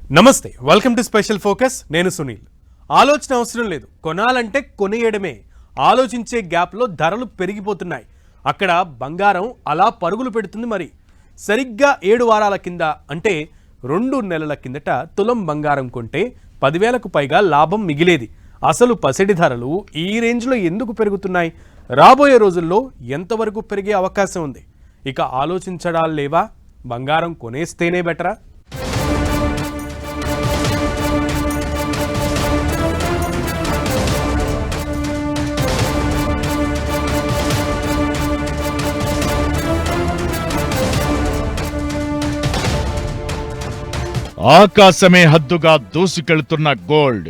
నమస్తే, welcome to special focus. నేను సునీల్. ఆలోచన అవసరం లేదు, కొనాలంటే కొనేయడమే. ఆలోచించే గ్యాప్లో ధరలు పెరిగిపోతున్నాయి. అక్కడ బంగారం అలా పరుగులు పెడుతుంది. మరి సరిగ్గా 7 వారాల కింద, అంటే 2 నెలల కిందట తులం బంగారం కొంటే 10,000కు పైగా లాభం మిగిలేది. అసలు పసిడి ధరలు ఈ రేంజ్లో ఎందుకు పెరుగుతున్నాయి? రాబోయే రోజుల్లో ఎంతవరకు పెరిగే అవకాశం ఉంది? ఇక ఆలోచించడాలు లేవా? బంగారం కొనేస్తేనే బెటరా? ఆకాశమే హద్దుగా దూసుకెళ్తున్న గోల్డ్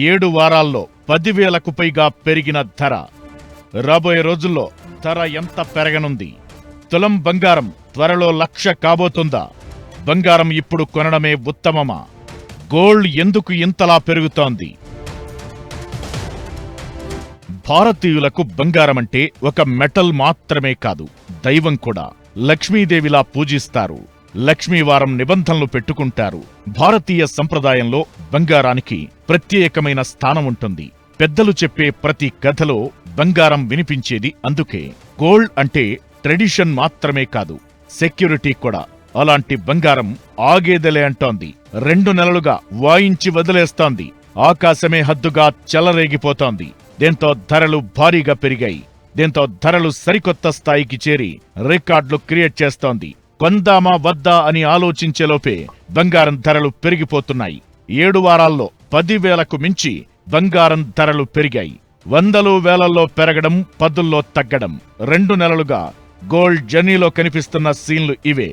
7 వారాల్లో 10,000కు పైగా పెరిగిన ధర. రాబోయే రోజుల్లో ధర ఎంత పెరగనుంది? తులం బంగారం త్వరలో 1,00,000 కాబోతుందా? బంగారం ఇప్పుడు కొనడమే ఉత్తమమా? గోల్డ్ ఎందుకు ఇంతలా పెరుగుతోంది? భారతీయులకు బంగారమంటే ఒక మెటల్ మాత్రమే కాదు, దైవం కూడా. లక్ష్మీదేవిలా పూజిస్తారు. లక్ష్మీవారం నిబంధనలు పెట్టుకుంటారు. భారతీయ సంప్రదాయంలో బంగారానికి ప్రత్యేకమైన స్థానం ఉంటుంది. పెద్దలు చెప్పే ప్రతి కథలో బంగారం వినిపించేది అందుకే. గోల్డ్ అంటే ట్రెడిషన్ మాత్రమే కాదు, సెక్యూరిటీ కూడా. అలాంటి బంగారం ఆగేదలే అంటోంది. 2 నెలలుగా వాయించి వదిలేస్తోంది. ఆకాశమే హద్దుగా చెలరేగిపోతోంది. దీంతో ధరలు భారీగా పెరిగాయి. దీంతో ధరలు సరికొత్త స్థాయికి చేరి రికార్డులు క్రియేట్ చేస్తోంది. కొందామా వద్దా అని ఆలోచించేలోపే బంగారం ధరలు పెరిగిపోతున్నాయి. 7 వారాల్లో 10,000కు మించి బంగారం ధరలు పెరిగాయి. 100లు వేలల్లో పెరగడం, 10ల్లో తగ్గడం. 2 నెలలుగా గోల్డ్ జర్నీలో కనిపిస్తున్న సీన్లు ఇవే.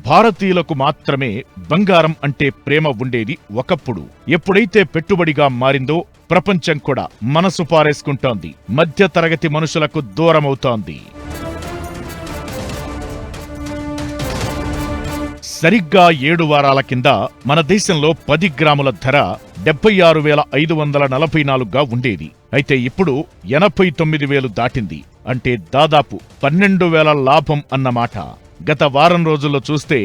భారతీయులకు మాత్రమే బంగారం అంటే ప్రేమ ఉండేది ఒకప్పుడు. ఎప్పుడైతే పెట్టుబడిగా మారిందో ప్రపంచం కూడా మనసు పారేసుకుంటోంది. మధ్య తరగతి మనుషులకు దూరమవుతోంది. సరిగ్గా 7 వారాల కింద మన దేశంలో 10 గ్రాముల ధర 76,544గా ఉండేది. అయితే ఇప్పుడు 89,000 దాటింది. అంటే దాదాపు 12,000 లాభం అన్నమాట. గత వారం రోజుల్లో చూస్తే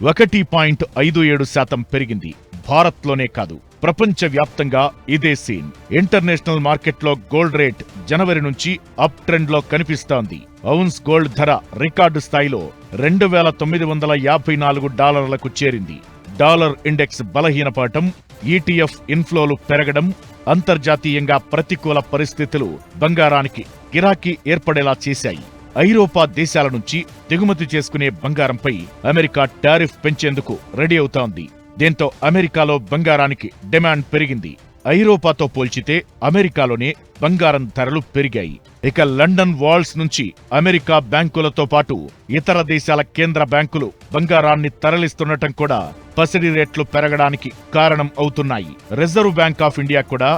1.57% పెరిగింది. భారత్లోనే కాదు, ప్రపంచవ్యాప్తంగా ఇదే సీన్. ఇంటర్నేషనల్ మార్కెట్లో గోల్డ్ రేట్ జనవరి నుంచి అప్ ట్రెండ్ లో కనిపిస్తోంది. ఔన్స్ గోల్డ్ ధర రికార్డు స్థాయిలో $2,954కు చేరింది. డాలర్ ఇండెక్స్ బలహీనపడటం, ఈటీఎఫ్ ఇన్ఫ్లోలు పెరగడం, అంతర్జాతీయంగా ప్రతికూల పరిస్థితులు బంగారానికి గిరాకీ ఏర్పడేలా చేశాయి. ఐరోపా దేశాల నుంచి దిగుమతి చేసుకునే బంగారంపై అమెరికా టారిఫ్ పెంచేందుకు రెడీ అవుతోంది. దీంతో అమెరికాలో బంగారానికి డిమాండ్ పెరిగింది. ఐరోపాతో పోల్చితే అమెరికాలోనే బంగారం ధరలు పెరిగాయి. ఇక లండన్ వాల్స్ నుంచి అమెరికా బ్యాంకులతో పాటు ఇతర దేశాల కేంద్ర బ్యాంకులు బంగారాన్ని తరలిస్తుండటం కూడా పసిడి రేట్లు పెరగడానికి కారణం అవుతున్నాయి. రిజర్వ్ బ్యాంక్ ఆఫ్ ఇండియా కూడా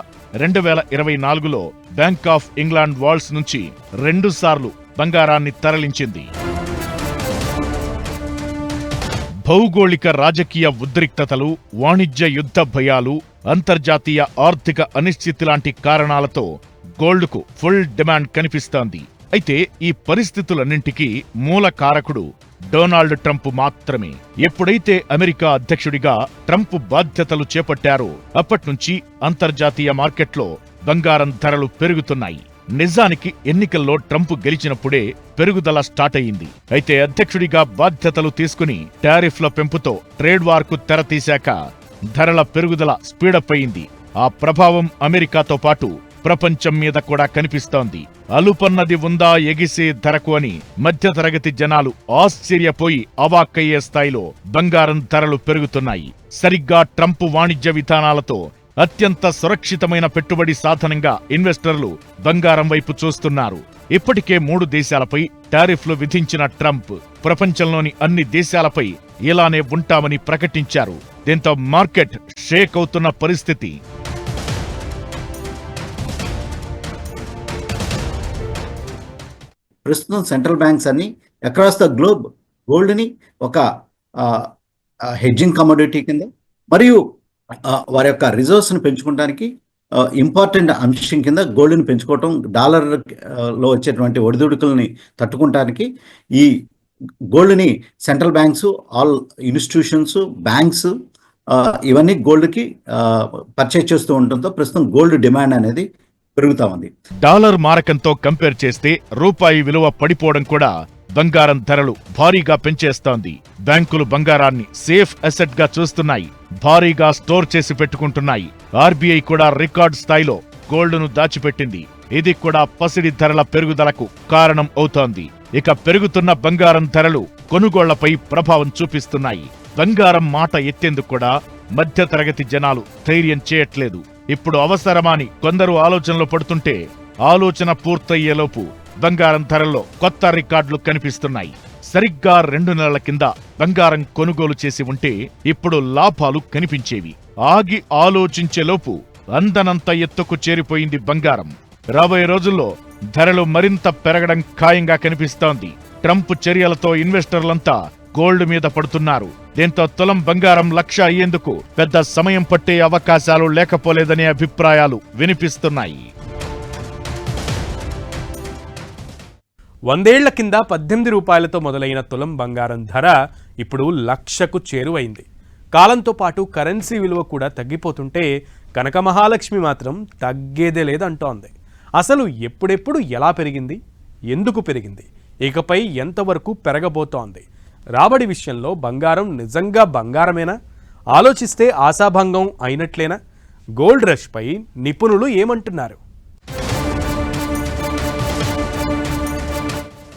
2024లో బ్యాంక్ ఆఫ్ ఇంగ్లాండ్ వాల్స్ నుంచి 2 సార్లు బంగారాన్ని తరలించింది. భౌగోళిక రాజకీయ ఉద్రిక్తతలు, వాణిజ్య యుద్ధ భయాలు, అంతర్జాతీయ ఆర్థిక అనిశ్చితి లాంటి కారణాలతో గోల్డ్కు ఫుల్ డిమాండ్ కనిపిస్తోంది. అయితే ఈ పరిస్థితులన్నింటికీ మూల కారకుడు డొనాల్డ్ ట్రంప్ మాత్రమే. ఎప్పుడైతే అమెరికా అధ్యక్షుడిగా ట్రంప్ బాధ్యతలు చేపట్టారో అప్పట్నుంచి అంతర్జాతీయ మార్కెట్లో బంగారం ధరలు పెరుగుతున్నాయి. నిజానికి ఎన్నికల్లో ట్రంప్ గెలిచినప్పుడే పెరుగుదల స్టార్ట్ అయింది. అయితే అధ్యక్షుడిగా బాధ్యతలు తీసుకుని టారిఫ్ల పెంపుతో ట్రేడ్ వార్కు తెరతీశాక ధరల పెరుగుదల స్పీడప్ అయింది. ఆ ప్రభావం అమెరికాతో పాటు ప్రపంచం మీద కూడా కనిపిస్తోంది. అలుపన్నది ఉందా ఎగిసే ధరకు అని మధ్యతరగతి జనాలు ఆశ్చర్యపోయి అవాక్కయ్యే స్థాయిలో బంగారం ధరలు పెరుగుతున్నాయి. సరిగ్గా ట్రంప్ వాణిజ్య విధానాలతో అత్యంత సురక్షితమైన పెట్టుబడి సాధనంగా ఇన్వెస్టర్లు బంగారం వైపు చూస్తున్నారు. ఇప్పటికే 3 దేశాలపై టారిఫ్లు విధించిన ట్రంప్ ప్రపంచంలోని అన్ని దేశాలపై ఇలానే ఉంటామని ప్రకటించారు. దీంతో మార్కెట్ షేక్ అవుతున్న పరిస్థితి. ప్రస్తుతం సెంట్రల్ బ్యాంక్స్ అన్ని అక్రాస్ ద గ్లోబ్ గోల్డ్ని ఒక హెడ్జింగ్ కమోడిటీ కింద మరియు వారి యొక్క రిజర్వ్స్ని పెంచుకోవడానికి ఇంపార్టెంట్ అంశం కింద గోల్డ్ని పెంచుకోవటం, డాలర్లో వచ్చేటువంటి ఒడిదుడుకుల్ని తట్టుకోవటానికి ఈ గోల్డ్ని central banks, all institutions, banks ఇవన్నీ గోల్డ్కి పర్చేజ్ చేస్తూ ఉండటంతో ప్రస్తుతం గోల్డ్ డిమాండ్ అనేది పెరుగుతా ఉంది. డాలర్ మారకంతో కంపేర్ చేస్తే రూపాయి విలువ పడిపోవడం కూడా బంగారం ధరలు భారీగా పెంచేస్తోంది. బ్యాంకులు బంగారాన్ని సేఫ్ అసెట్ గా చూస్తున్నాయి, భారీగా స్టోర్ చేసి పెట్టుకుంటున్నాయి. ఆర్బీఐ కూడా రికార్డ్ స్థాయిలో గోల్డ్ను దాచిపెట్టింది. ఇది కూడా పసిడి ధరల పెరుగుదలకు కారణం అవుతోంది. ఇక పెరుగుతున్న బంగారం ధరలు కొనుగోళ్లపై ప్రభావం చూపిస్తున్నాయి. బంగారం మాట ఎత్తేందుకు కూడా మధ్యతరగతి జనాలు ధైర్యం చేయట్లేదు. ఇప్పుడు అవసరమాని కొందరు ఆలోచనలు పడుతుంటే ఆలోచన పూర్తయ్యేలోపు బంగారం ధరల్లో కొత్త రికార్డులు కనిపిస్తున్నాయి. సరిగ్గా 2 నెలల కింద బంగారం కొనుగోలు చేసి ఉంటే ఇప్పుడు లాభాలు కనిపించేవి. ఆగి ఆలోచించేలోపు అందనంత ఎత్తుకు చేరిపోయింది బంగారం. రాబోయే రోజుల్లో ధరలు మరింత పెరగడం ఖాయంగా కనిపిస్తోంది. ట్రంప్ చర్యలతో ఇన్వెస్టర్లంతా గోల్డ్ మీద పడుతున్నారు. దీంతో తులం బంగారం 1,00,000 అయ్యేందుకు పెద్ద సమయం పట్టే అవకాశాలు లేకపోలేదనే అభిప్రాయాలు వినిపిస్తున్నాయి. 100 ఏళ్ల కింద 18 రూపాయలతో మొదలైన తులం బంగారం ధర ఇప్పుడు 1,00,000కు చేరువైంది. కాలంతో పాటు కరెన్సీ విలువ కూడా తగ్గిపోతుంటే కనక మహాలక్ష్మి మాత్రం తగ్గేదే లేదంటోంది. అసలు ఎప్పుడెప్పుడు ఎలా పెరిగింది, ఎందుకు పెరిగింది, ఇకపై ఎంతవరకు పెరగబోతోంది? రాబడి విషయంలో బంగారం నిజంగా బంగారమేనా? ఆలోచిస్తే ఆశాభంగం అయినట్లేనా? గోల్డ్ రష్పై నిపుణులు ఏమంటున్నారు?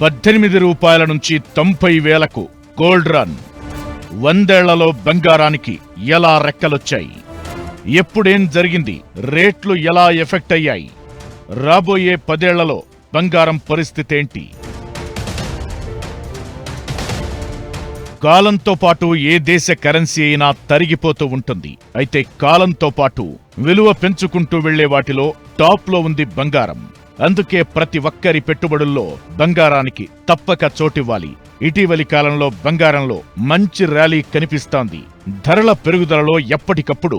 18 రూపాయల నుంచి 90,000కు గోల్డ్ రన్. 100 ఏళ్లలో బంగారానికి ఎలా రెక్కలొచ్చాయి? ఎప్పుడేం జరిగింది? రేట్లు ఎలా ఎఫెక్ట్ అయ్యాయి? రాబోయే 10 ఏళ్లలో బంగారం పరిస్థితేంటి? కాలంతో పాటు ఏ దేశ కరెన్సీ అయినా తరిగిపోతూ ఉంటుంది. అయితే కాలంతో పాటు విలువ పెంచుకుంటూ వెళ్లే వాటిలో టాప్లో ఉంది బంగారం. అందుకే ప్రతి ఒక్కరి పెట్టుబడుల్లో బంగారానికి తప్పక చోటివ్వాలి. ఇటీవలి కాలంలో బంగారంలో మంచి ర్యాలీ కనిపిస్తోంది. ధరల పెరుగుదలలో ఎప్పటికప్పుడు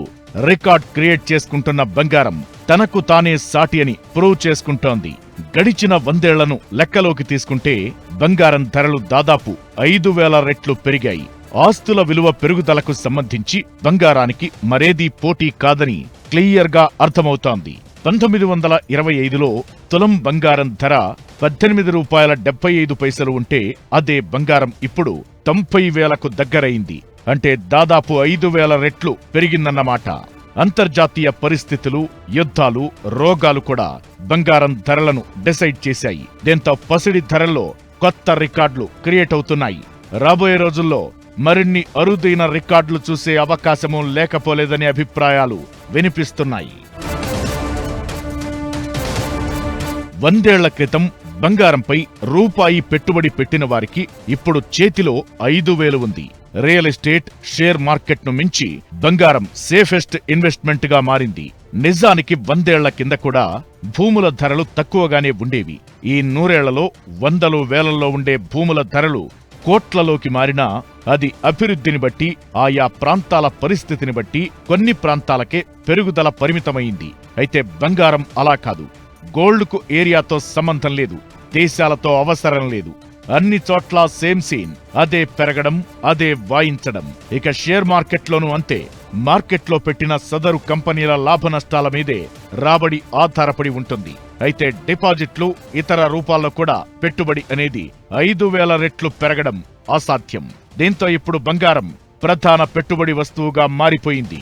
రికార్డ్ క్రియేట్ చేసుకుంటున్న బంగారం తనకు తానే సాటి అని ప్రూవ్ చేసుకుంటోంది. గడిచిన 100 ఏళ్లను లెక్కలోకి తీసుకుంటే బంగారం ధరలు దాదాపు 5,000 రెట్లు పెరిగాయి. ఆస్తుల విలువ పెరుగుదలకు సంబంధించి బంగారానికి మరేదీ పోటీ కాదని క్లియర్గా అర్థమవుతోంది. 1925లో తులం బంగారం ధర 18 రూపాయల 75 పైసలు ఉంటే అదే బంగారం ఇప్పుడు 90,000కు దగ్గరైంది. అంటే దాదాపు 5,000 రెట్లు పెరిగిందన్నమాట. అంతర్జాతీయ పరిస్థితులు, యుద్ధాలు, రోగాలు కూడా బంగారం ధరలను డిసైడ్ చేశాయి. దీంతో పసిడి ధరల్లో కొత్త రికార్డులు క్రియేట్ అవుతున్నాయి. రాబోయే రోజుల్లో మరిన్ని అరుదైన రికార్డులు చూసే అవకాశమూ లేకపోలేదనే అభిప్రాయాలు వినిపిస్తున్నాయి. 100 ఏళ్ల క్రితం బంగారంపై రూపాయి పెట్టుబడి పెట్టిన వారికి ఇప్పుడు చేతిలో 5,000 ఉంది. రియల్ ఎస్టేట్, షేర్ మార్కెట్ను మించి బంగారం సేఫెస్ట్ ఇన్వెస్ట్మెంట్ గా మారింది. నిజానికి 100 ఏళ్ల కింద కూడా భూముల ధరలు తక్కువగానే ఉండేవి. ఈ 100 ఏళ్లలో వందలు వేలల్లో ఉండే భూముల ధరలు కోట్లలోకి మారినా అది అభివృద్ధిని బట్టి, ఆయా ప్రాంతాల పరిస్థితిని బట్టి కొన్ని ప్రాంతాలకే పెరుగుదల పరిమితమైంది. అయితే బంగారం అలా కాదు. గోల్డ్కు ఏరియాతో సంబంధం లేదు, దేశాలతో అవసరం లేదు. అన్ని చోట్ల సేమ్ సీన్. అదే పెరగడం, అదే వాయించడం. ఇక షేర్ మార్కెట్లోనూ అంతే. మార్కెట్లో పెట్టిన సదరు కంపెనీల లాభ నష్టాల మీదే రాబడి ఆధారపడి ఉంటుంది. అయితే డిపాజిట్లు, ఇతర రూపాల్లో కూడా పెట్టుబడి అనేది 5,000 రెట్లు పెరగడం అసాధ్యం. దీంతో ఇప్పుడు బంగారం ప్రధాన పెట్టుబడి వస్తువుగా మారిపోయింది.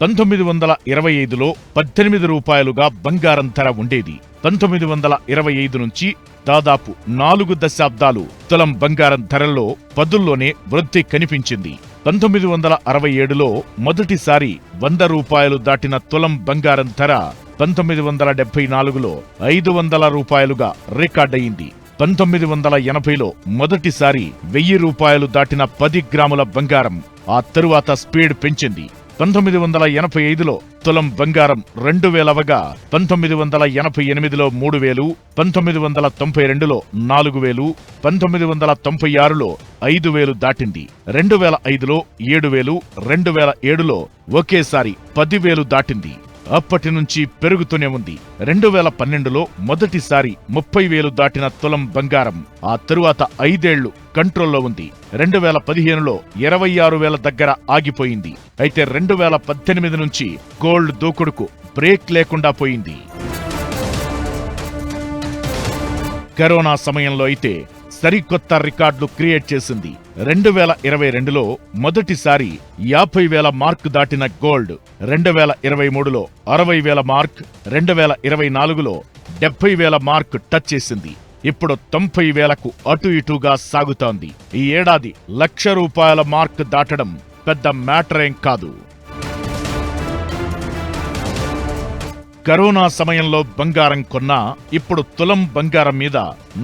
1925లో 18 రూపాయలుగా బంగారం ధర ఉండేది. 1925 నుంచి దాదాపు 4 దశాబ్దాలు తులం బంగారం ధరల్లో 10లోనే వృద్ధి కనిపించింది. 1967లో మొదటిసారి 100 రూపాయలు దాటిన తులం బంగారం ధర 1974లో 500 రూపాయలుగా రికార్డయింది. 1980లో మొదటిసారి 1000 రూపాయలు దాటిన 10 గ్రాముల బంగారం ఆ తరువాత స్పీడ్ పెంచింది. 1985లో తులం బంగారం 2,000 అవగా 1988లో 3,000, 1992లో 4,000, 1996లో 5,000 దాటింది. 2005లో 7,000, 2007లో ఒకేసారి 10,000 దాటింది. అప్పటి నుంచి పెరుగుతూనే ఉంది. 2012లో మొదటిసారి 30,000 దాటిన తులం బంగారం ఆ తరువాత 5 ఏళ్లు కంట్రోల్లో ఉంది. 2015లో 26,000 దగ్గర ఆగిపోయింది. అయితే 2018 నుంచి గోల్డ్ దూకుడుకు బ్రేక్ లేకుండా పోయింది. కరోనా సమయంలో అయితే సరికొత్త రికార్డులు క్రియేట్ చేసింది. 2022లో మొదటిసారి 50,000 మార్క్ దాటిన గోల్డ్ 2023లో 60,000 మార్క్, 2024లో 70,000 మార్క్ టచ్ చేసింది. ఇప్పుడు 90,000కు అటు ఇటుగా సాగుతోంది. ఈ ఏడాది ₹1,00,000 మార్క్ దాటడం పెద్ద మ్యాటరేం కాదు. కరోనా సమయంలో బంగారం కొన్నా ఇప్పుడు తులం బంగారం మీద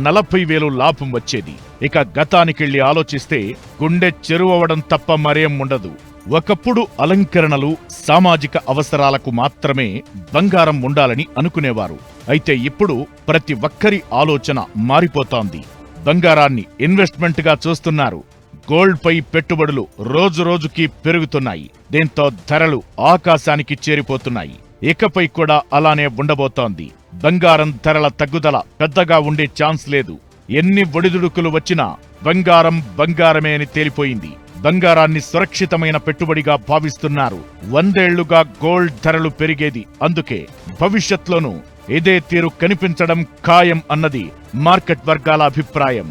40,000 లాభం వచ్చేది. ఇక గతానికెళ్ళి ఆలోచిస్తే గుండె చెరువవడం తప్ప మరేం ఉండదు. ఒకప్పుడు అలంకరణలు, సామాజిక అవసరాలకు మాత్రమే బంగారం ఉండాలని అనుకునేవారు. అయితే ఇప్పుడు ప్రతి ఒక్కరి ఆలోచన మారిపోతోంది. బంగారాన్ని ఇన్వెస్ట్మెంట్గా చూస్తున్నారు. గోల్డ్పై పెట్టుబడులు రోజురోజుకి పెరుగుతున్నాయి. దీంతో ధరలు ఆకాశానికి చేరిపోతున్నాయి. ఇకపై కూడా అలానే ఉండబోతోంది. బంగారం ధరల తగ్గుదల పెద్దగా ఉండే ఛాన్స్ లేదు. ఎన్ని ఒడిదుడుకులు వచ్చినా బంగారం బంగారమే అని తేలిపోయింది. బంగారాన్ని సురక్షితమైన పెట్టుబడిగా భావిస్తున్నారు. 100 ఏళ్లుగా గోల్డ్ ధరలు పెరిగేది అందుకే. భవిష్యత్లోనూ ఇదే తీరు కనిపించడం ఖాయం అన్నది మార్కెట్ వర్గాల అభిప్రాయం.